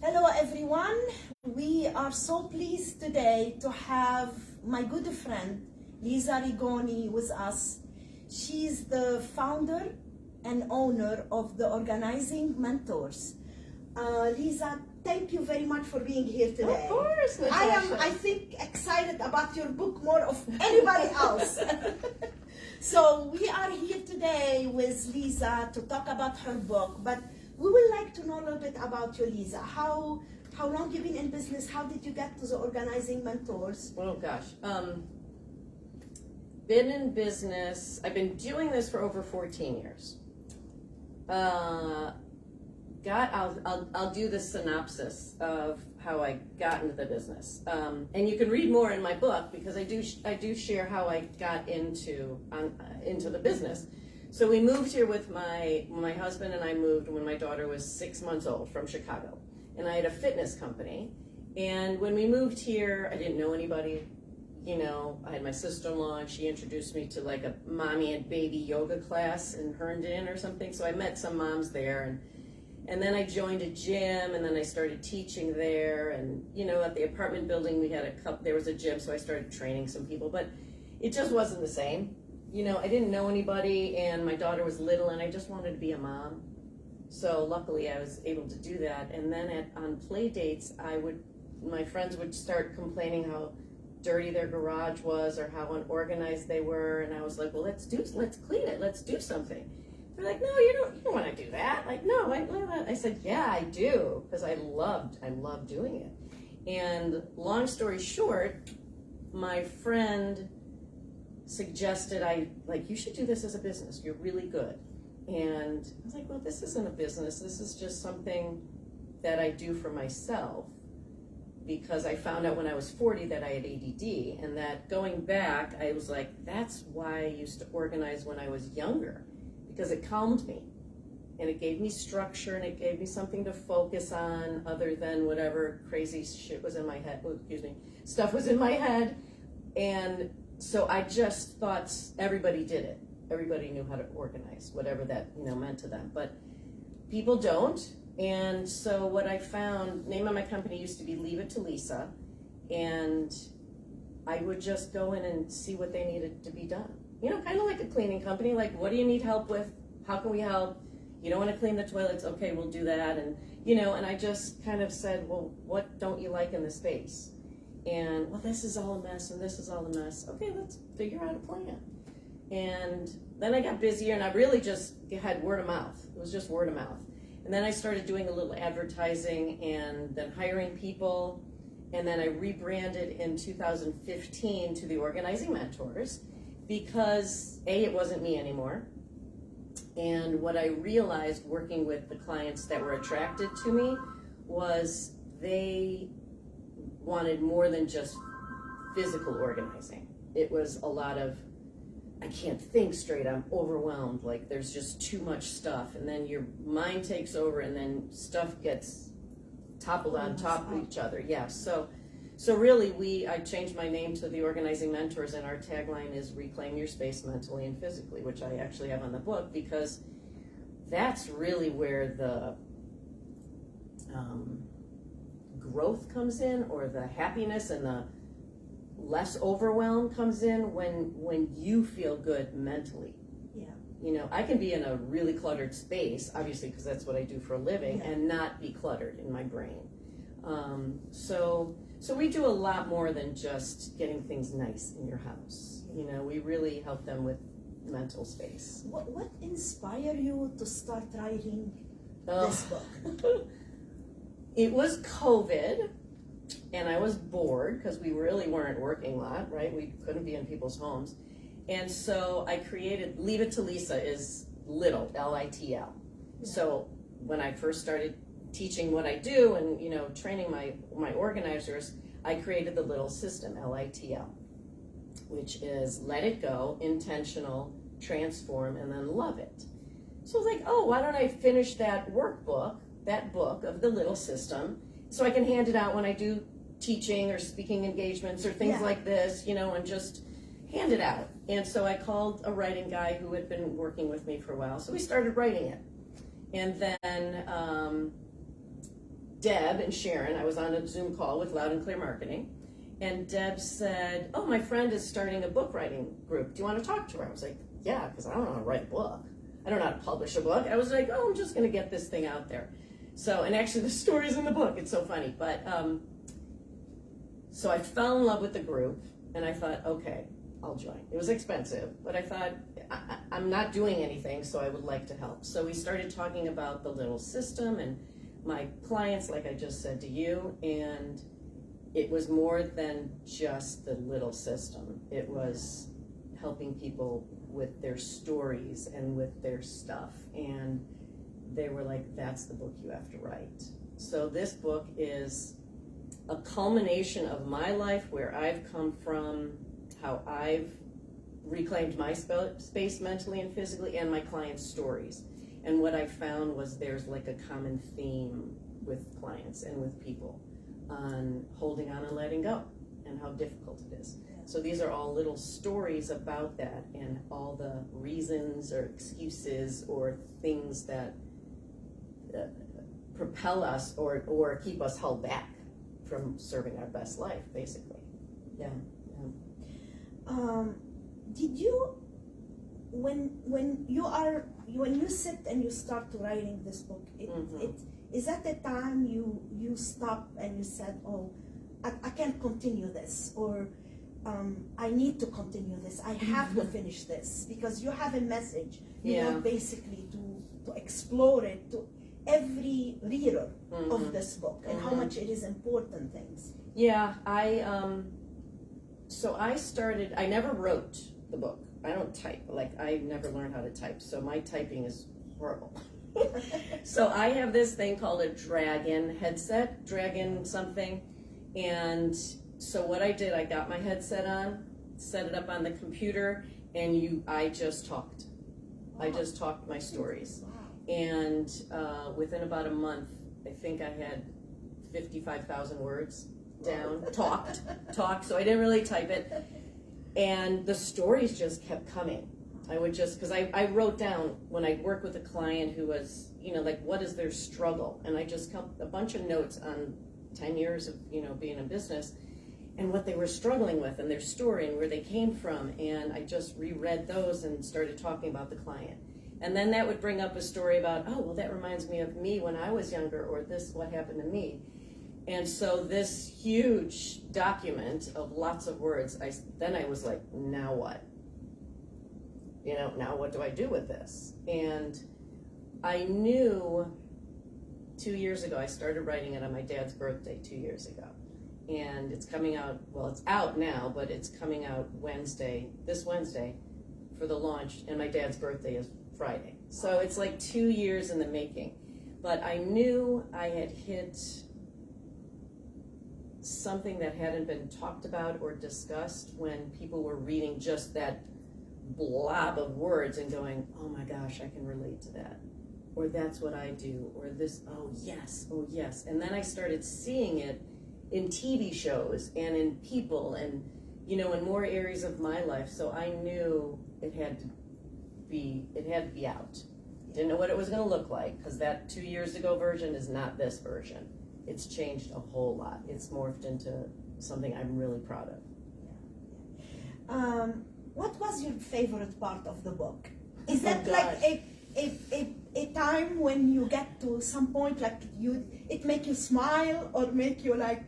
Hello everyone. We are so pleased today to have my good friend Lisa Rigoni with us. She's the founder and owner of the Organizing Mentors. Lisa, thank you very much for being here today. Of course, Natasha. I think, excited about your book more of anybody else. So we are here today with Lisa to talk about her book, but we would like to know a little bit about you, Lisa. How long you been in business? How did you get to the Organizing Mentors? Oh gosh, been in business. I've been doing this for over 14 years. I'll do the synopsis of how I got into the business, and you can read more in my book because I do share how I got into the business. So we moved here with my husband, and I moved when my daughter was 6 months old from Chicago, and I had a fitness company. And when we moved here, I didn't know anybody. You know, I had my sister-in-law, and she introduced me to like a mommy and baby yoga class in Herndon or something. So I met some moms there, and then I joined a gym, and then I started teaching there. And you know, at the apartment building, we had there was a gym, so I started training some people, but it just wasn't the same. You know, I didn't know anybody, and my daughter was little, and I just wanted to be a mom. So luckily, I was able to do that. And then on play dates, my friends would start complaining how dirty their garage was or how unorganized they were, and I was like, well, let's clean it, let's do something. They're like, no, you don't want to do that. Like, no, I said, yeah, I do, because I loved doing it. And long story short, my friend suggested you should do this as a business. You're really good. And I was like, well, this isn't a business. This is just something that I do for myself, because I found out when I was 40 that I had ADD, and that going back, I was like, that's why I used to organize when I was younger, because it calmed me and it gave me structure and it gave me something to focus on other than whatever crazy shit was in my head. Oh, excuse me, stuff was in my head. And so I just thought everybody did it. Everybody knew how to organize, whatever that meant to them. But people don't. And so what I found, name of my company used to be Leave It to Lisa, and I would just go in and see what they needed to be done. Kind of like a cleaning company. Like, what do you need help with? How can we help? You don't want to clean the toilets? Okay, we'll do that. And and I just kind of said, well, what don't you like in the space? And, well, this is all a mess, and this is all a mess. Okay, let's figure out a plan. And then I got busier, and I really just had word of mouth. It was just word of mouth. And then I started doing a little advertising and then hiring people. And then I rebranded in 2015 to the Organizing Mentors because, A, it wasn't me anymore. And what I realized working with the clients that were attracted to me was they wanted more than just physical organizing. It was a lot of, I can't think straight, I'm overwhelmed, like there's just too much stuff, and then your mind takes over, and then stuff gets toppled on top of each other. Yeah, so really I changed my name to the Organizing Mentors, and our tagline is reclaim your space mentally and physically, which I actually have on the book, because that's really where the growth comes in, or the happiness and the less overwhelm comes in when you feel good mentally. Yeah. I can be in a really cluttered space, obviously, because that's what I do for a living, yeah, and not be cluttered in my brain. So we do a lot more than just getting things nice in your house. We really help them with mental space. What inspired you to start writing this book? It was COVID, and I was bored because we really weren't working a lot, right? We couldn't be in people's homes. And so I created, Leave It to Lisa is little, L-I-T-L. Yeah. So when I first started teaching what I do and, training my organizers, I created the little system, L-I-T-L, which is let it go, intentional, transform, and then love it. So I was like, oh, why don't I finish that workbook, that book of the little system, so I can hand it out when I do teaching or speaking engagements or things, yeah, like this, and just hand it out. And so I called a writing guy who had been working with me for a while. So we started writing it. And then Deb and Sharon, I was on a Zoom call with Loud and Clear Marketing, and Deb said, oh, my friend is starting a book writing group. Do you want to talk to her? I was like, yeah, because I don't know how to write a book. I don't know how to publish a book. I was like, oh, I'm just going to get this thing out there. So, and actually the story's in the book. It's so funny. But, so I fell in love with the group, and I thought, okay, I'll join. It was expensive, but I thought, I'm not doing anything, so I would like to help. So we started talking about the little system and my clients, like I just said to you, and it was more than just the little system. It was helping people with their stories and with their stuff. And they were like, that's the book you have to write. So this book is a culmination of my life, where I've come from, how I've reclaimed my space mentally and physically, and my clients' stories. And what I found was there's like a common theme with clients and with people on holding on and letting go and how difficult it is. So these are all little stories about that and all the reasons or excuses or things that propel us or keep us held back from serving our best life, basically. Yeah. Did you, when you sit and you start writing this book, is that the time you stop and you said, oh, I can't continue this, or I need to continue this, I have to finish this, because you have a message, you want basically to explore it to every reader of this book, and how much it is important things. Yeah, so I never wrote the book. I don't type, like I never learned how to type, so my typing is horrible. So I have this thing called a Dragon headset, Dragon something, and so what I did, I got my headset on, set it up on the computer, and I just talked. Wow. I just talked my stories. Wow. And within about a month, I think I had 55,000 words down, talked, so I didn't really type it. And the stories just kept coming. I would just, because I wrote down when I worked with a client who was, like, what is their struggle? And I just kept a bunch of notes on 10 years of, being in business and what they were struggling with and their story and where they came from. And I just reread those and started talking about the client. And then that would bring up a story about, oh, well, that reminds me of me when I was younger, or this, what happened to me. And so this huge document of lots of words, then I was like, now what? Now what do I do with this? And I knew 2 years ago, I started writing it on my dad's birthday 2 years ago. And it's coming out, well, it's out now, but it's coming out this Wednesday for the launch, and my dad's birthday is Friday. So it's like 2 years in the making. But I knew I had hit something that hadn't been talked about or discussed when people were reading just that blob of words and going, oh my gosh, I can relate to that. Or that's what I do. Or this, oh yes. And then I started seeing it in TV shows and in people and, in more areas of my life. So I knew it had to be out. Didn't know what it was going to look like, because that 2 years ago version is not this version. It's changed a whole lot. It's morphed into something I'm really proud of. What was your favorite part of the book? Is that like a time when you get to some point, like it make you smile or make you like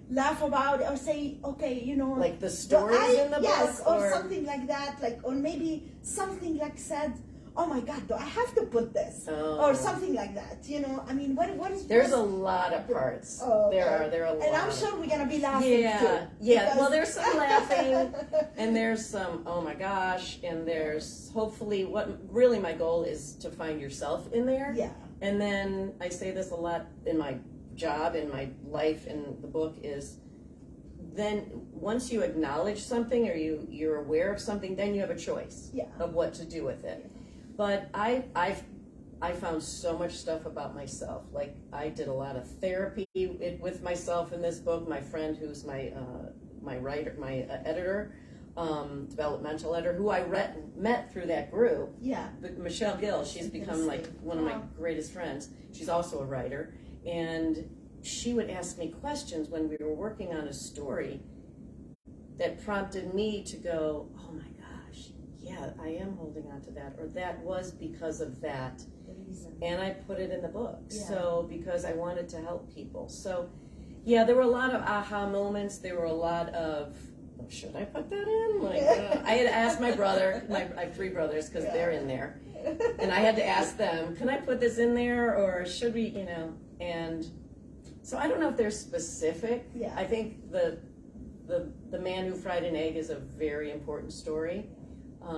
laugh about it, or say, okay, like the stories in the book? Yes, or something like that, like, or maybe something like said, oh my God, do I have to put this? Or something like that, I mean, what is... There's a lot of parts. Oh, okay. There are a lot. And I'm sure we're going to be laughing too. Yeah, well, there's some laughing, and there's some, oh my gosh, and there's hopefully, what really my goal is to find yourself in there. Yeah. And then I say this a lot in my job, in my life, in the book, is then once you acknowledge something or you're aware of something, then you have a choice of what to do with it. But I found so much stuff about myself. Like, I did a lot of therapy with myself in this book. My friend, who's my writer, my editor, developmental editor, who I met through that group. Yeah. Michelle Gill. She's become like one of my greatest friends. She's also a writer, and she would ask me questions when we were working on a story that prompted me to go, oh my gosh, yeah, I am holding on to that, or that was because of that. The reason. And I put it in the book. Yeah. So, because I wanted to help people. So, yeah, there were a lot of aha moments. There were a lot of, oh, should I put that in? Like, I had asked my brother, I have 3 brothers, because they're in there. And I had to ask them, can I put this in there, or should we, and so I don't know if they're specific. Yeah. I think the Man Who Fried an Egg is a very important story. I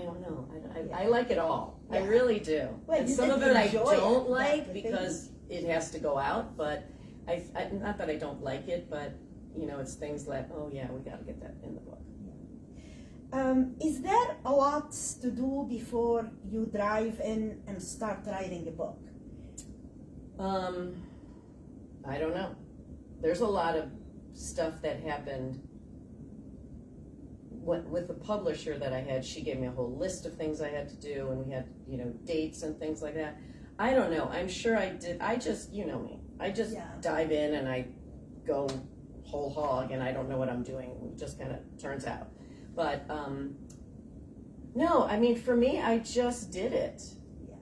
don't know. I like it all. Yeah. I really do. Well, and you some did of it I enjoy don't it. like That's the because it has to go out, but I not that I don't like it, but it's things like, oh yeah, we got to get that in the book. Is there a lot to do before you dive in and start writing a book? I don't know. There's a lot of stuff that happened with the publisher that I had. She gave me a whole list of things I had to do, and we had, dates and things like that. I don't know. I'm sure I did. I just, you know me. I just dive in and I go whole hog, and I don't know what I'm doing. It just kind of turns out. But no, I mean, for me, I just did it. Yeah.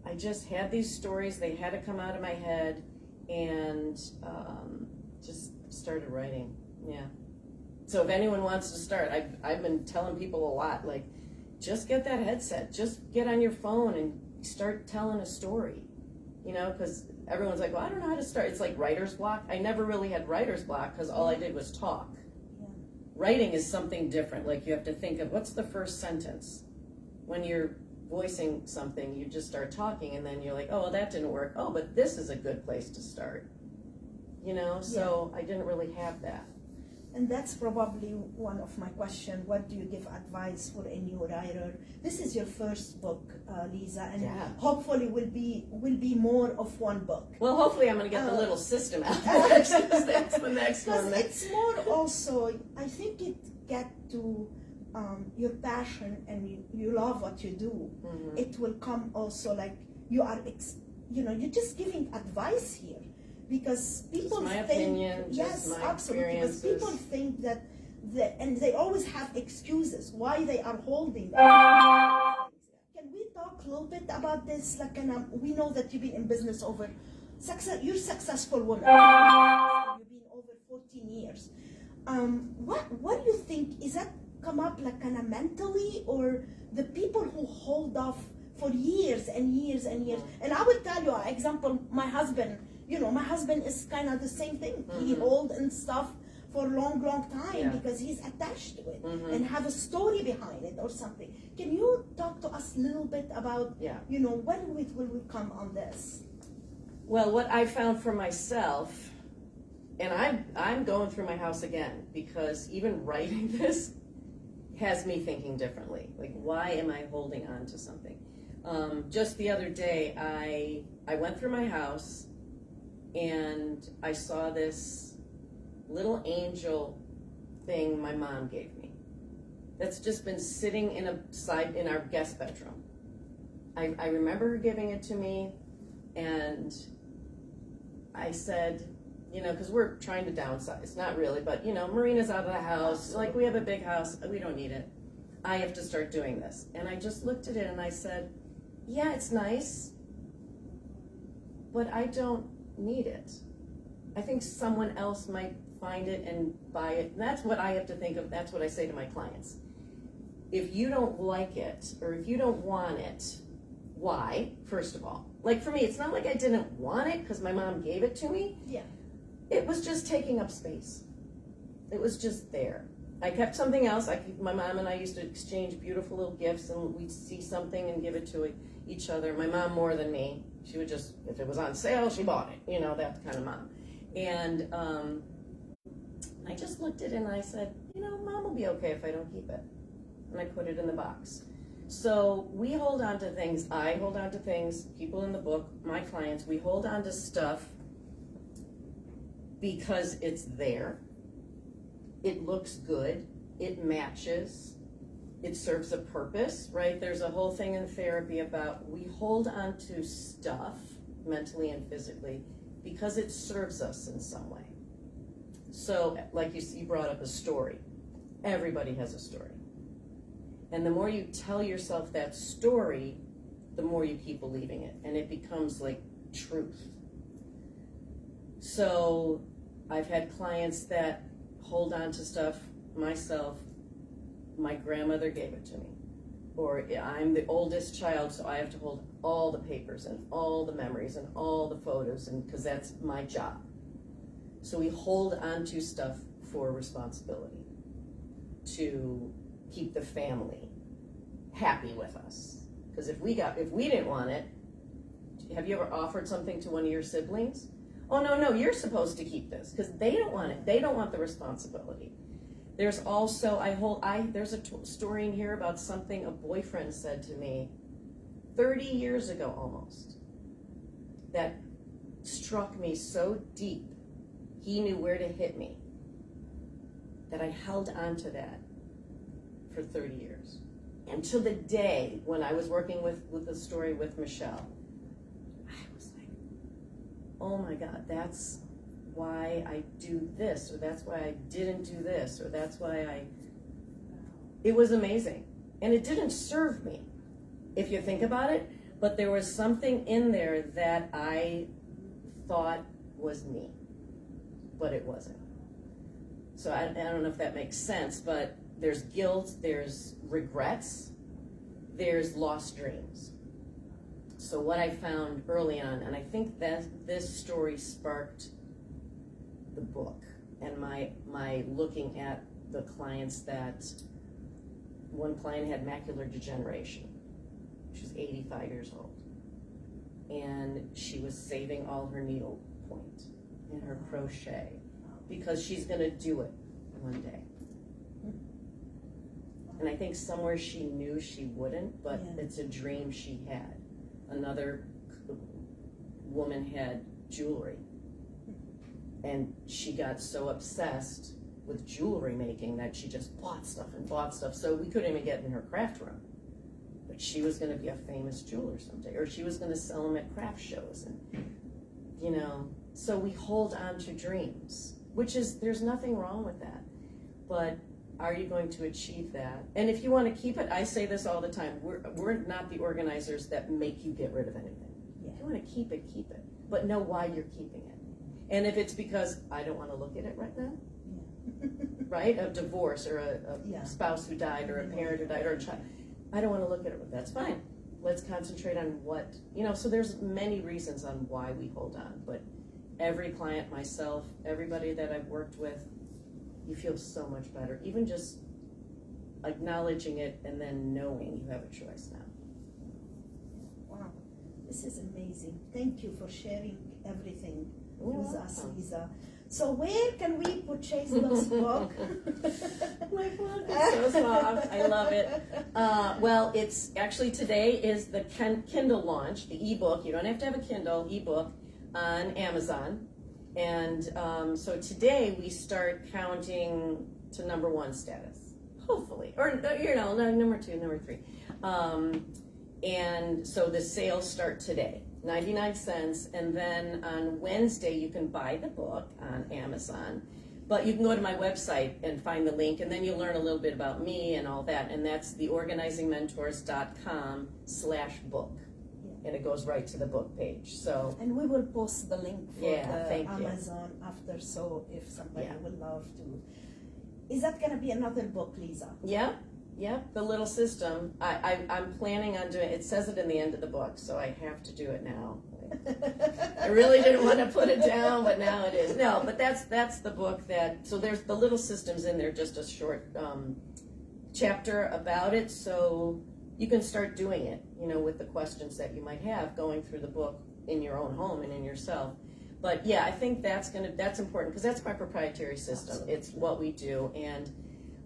I just had these stories. They had to come out of my head, and just started writing. Yeah. So if anyone wants to start, I've been telling people a lot, like, just get that headset. Just get on your phone and start telling a story. Because everyone's like, well, I don't know how to start. It's like writer's block. I never really had writer's block because all I did was talk. Yeah. Writing is something different. Like, you have to think of what's the first sentence. When you're voicing something, you just start talking, and then you're like, oh, well, that didn't work. Oh, but this is a good place to start. So I didn't really have that. And that's probably one of my questions. What do you give advice for a new writer? This is your first book, Lisa, and hopefully will be more of one book. Well, hopefully I'm going to get the little system out first, because that's the next one. It's more also, I think it get to your passion, and you love what you do. Mm-hmm. It will come also like you are, you're just giving advice here. Because people just my think, opinion, yes, just my absolutely. Because people think that, and they always have excuses why they are holding. Can we talk a little bit about this? Like, we know that you've been in business over, you're a successful woman. You've been over 14 years. What do you think? Is that come up like kind of mentally, or the people who hold off for years and years and years? And I will tell you, example, my husband. My husband is kind of the same thing. Mm-hmm. He hold and stuff for a long time because he's attached to it and have a story behind it or something. Can you talk to us a little bit about, when will we come on this? Well, what I found for myself, and I'm going through my house again, because even writing this has me thinking differently. Like, why am I holding on to something? Just the other day, I went through my house, and I saw this little angel thing my mom gave me that's just been sitting in our guest bedroom. I remember her giving it to me, and I said, because we're trying to downsize, not really, but Marina's out of the house, like, we have a big house, we don't need it. I have to start doing this. And I just looked at it and I said, yeah, it's nice, but I don't need it. I think someone else might find it and buy it. And that's what I have to think of. That's what I say to my clients. If you don't like it, or if you don't want it, why? First of all, like, for me, it's not like I didn't want it because my mom gave it to me. Yeah. It was just taking up space. It was just there. I kept something else. My mom and I used to exchange beautiful little gifts, and we'd see something and give it to each other. My mom more than me. She would just, if it was on sale, she bought it. That kind of mom. And I just looked at it and I said, Mom will be okay if I don't keep it. And I put it in the box. So we hold on to things. I hold on to things. People in the book, my clients, we hold on to stuff because it's there. It looks good. It matches. It serves a purpose, right? There's a whole thing in therapy about we hold on to stuff mentally and physically, because it serves us in some way. So, like you brought up a story. Everybody has a story. And the more you tell yourself that story, the more you keep believing it. And it becomes like truth. So, I've had clients that hold on to stuff myself. My grandmother gave it to me. Or I'm the oldest child, so I have to hold all the papers and all the memories and all the photos, and because that's my job. So we hold on to stuff for responsibility, to keep the family happy with us. Because if we didn't want it, have you ever offered something to one of your siblings? Oh no, you're supposed to keep this, because they don't want it. They don't want the responsibility. There's also, there's a story in here about something a boyfriend said to me 30 years ago almost, that struck me so deep. He knew where to hit me, that I held on to that for 30 years. Until the day when I was working with the story with Michelle, I was like, oh my God, that's why I do this, or that's why I didn't do this, or that's why it was amazing. And it didn't serve me, if you think about it, but there was something in there that I thought was me, but it wasn't. So I don't know if that makes sense, but there's guilt, there's regrets, there's lost dreams. So what I found early on, and I think that this story sparked the book and my looking at the clients that, one client had macular degeneration. She was 85 years old. And she was saving all her needle point and her crochet because she's gonna do it one day. And I think somewhere she knew she wouldn't, but it's a dream she had. Another woman had jewelry. And she got so obsessed with jewelry making that she just bought stuff and bought stuff. So we couldn't even get in her craft room. But she was going to be a famous jeweler someday, or she was going to sell them at craft shows. And, so we hold on to dreams, there's nothing wrong with that. But are you going to achieve that? And if you want to keep it, I say this all the time, we're not the organizers that make you get rid of anything. Yeah. If you want to keep it, keep it. But know why you're keeping it. And if it's because I don't want to look at it right now, right? A divorce or a spouse who died or a parent who died or a child, I don't want to look at it, that's fine. Let's concentrate on what, so there's many reasons on why we hold on, but every client, myself, everybody that I've worked with, you feel so much better. Even just acknowledging it and then knowing you have a choice now. Wow, this is amazing. Thank you for sharing everything with us, Lisa. So where can we purchase this book? My book is so soft. I love it. Well, it's actually, today is the Kindle launch, the ebook. You don't have to have a Kindle, ebook on Amazon. And so today we start counting to #1 status, hopefully. Or, number 2, number 3. And so the sales start today. 99 cents, and then on Wednesday you can buy the book on Amazon, but you can go to my website and find the link, and then you'll learn a little bit about me and all that, and that's theorganizingmentors.com/book, and it goes right to the book page. So, and we will post the link for the Amazon you. after, so if somebody would love to. Is that going to be another book, Lisa? Yeah, the little system. I'm planning on doing it. It says it in the end of the book, so I have to do it now. I really didn't want to put it down, but now it is. No, but that's the book that, so there's the little systems in there, just a short chapter about it, so you can start doing it, with the questions that you might have going through the book in your own home and in yourself. But yeah, I think that's important, because that's my proprietary system. Absolutely. It's what we do, and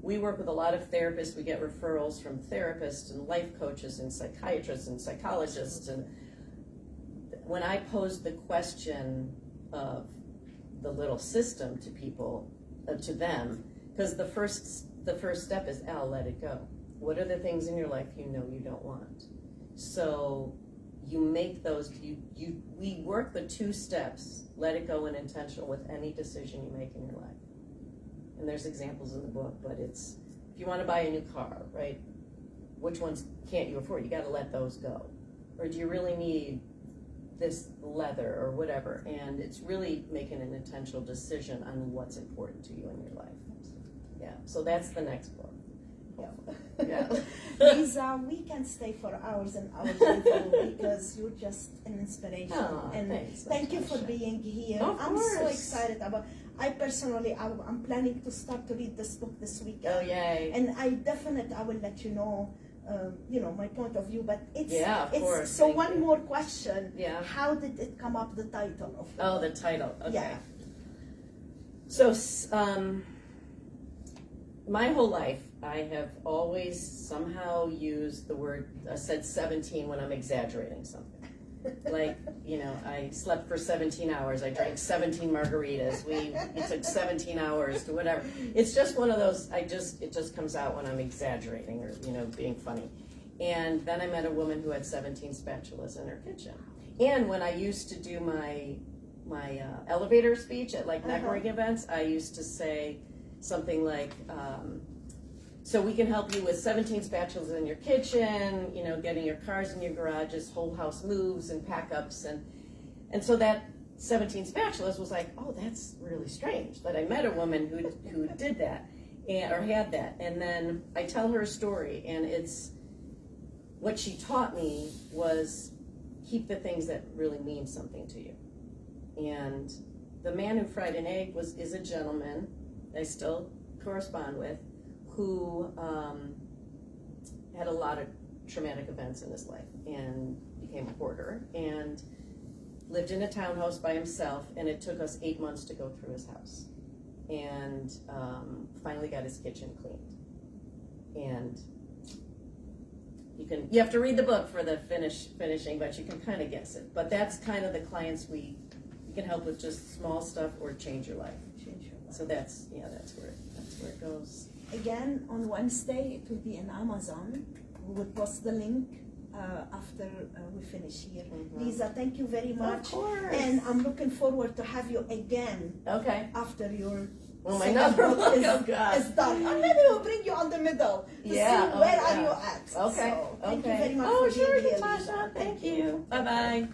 we work with a lot of therapists. We get referrals from therapists and life coaches and psychiatrists and psychologists. And when I pose the question of the little system to people, to them, because the first step is, let it go. What are the things in your life you know you don't want? So you make those, we work the 2 steps, let it go and intentional with any decision you make in your life. And there's examples in the book, but it's, if you want to buy a new car, right? Which ones can't you afford? You got to let those go. Or do you really need this leather or whatever? And it's really making an intentional decision on what's important to you in your life. Yeah, so that's the next book. Yeah. Lisa, we can stay for hours and hours with you because you're just an inspiration. Oh, and thanks, thank you for Natasha. being here. Of I'm course. so excited about. I'm planning to start to read this book this weekend. Oh, yay. And I will let you know. My point of view, but it's of course. So Thank one you. more question. Yeah. How did it come up? The title of the book? The title. Okay. Yeah. So, my whole life, I have always somehow used the word, said 17 when I'm exaggerating something. Like, I slept for 17 hours, I drank 17 margaritas, it took 17 hours to whatever. It's just one of those, it just comes out when I'm exaggerating or, being funny. And then I met a woman who had 17 spatulas in her kitchen. And when I used to do my elevator speech at networking events, I used to say something like, so we can help you with 17 spatulas in your kitchen, getting your cars in your garages, whole house moves and pack-ups. And so that 17 spatulas was like, oh, that's really strange that I met a woman who did that or had that. And then I tell her a story, and it's what she taught me was keep the things that really mean something to you. And the man who fried an egg is a gentleman I still correspond with, who had a lot of traumatic events in his life and became a hoarder and lived in a townhouse by himself, and it took us 8 months to go through his house, and finally got his kitchen cleaned. And you have to read the book for the finishing, but you can kind of guess it. But that's kind of the clients we can help with, just small stuff or change your life. So that's where it goes. Again, on Wednesday, it will be in Amazon. We will post the link after we finish here. Mm-hmm. Lisa, thank you very much. Of course. And I'm looking forward to have you again. Okay. After your my second another book book. is, Oh, God. is done. And maybe we'll bring you on the middle to see where are you at. Okay. So, thank you very much Oh, for sure, being here, Natasha. Lisa. Thank you. Bye-bye.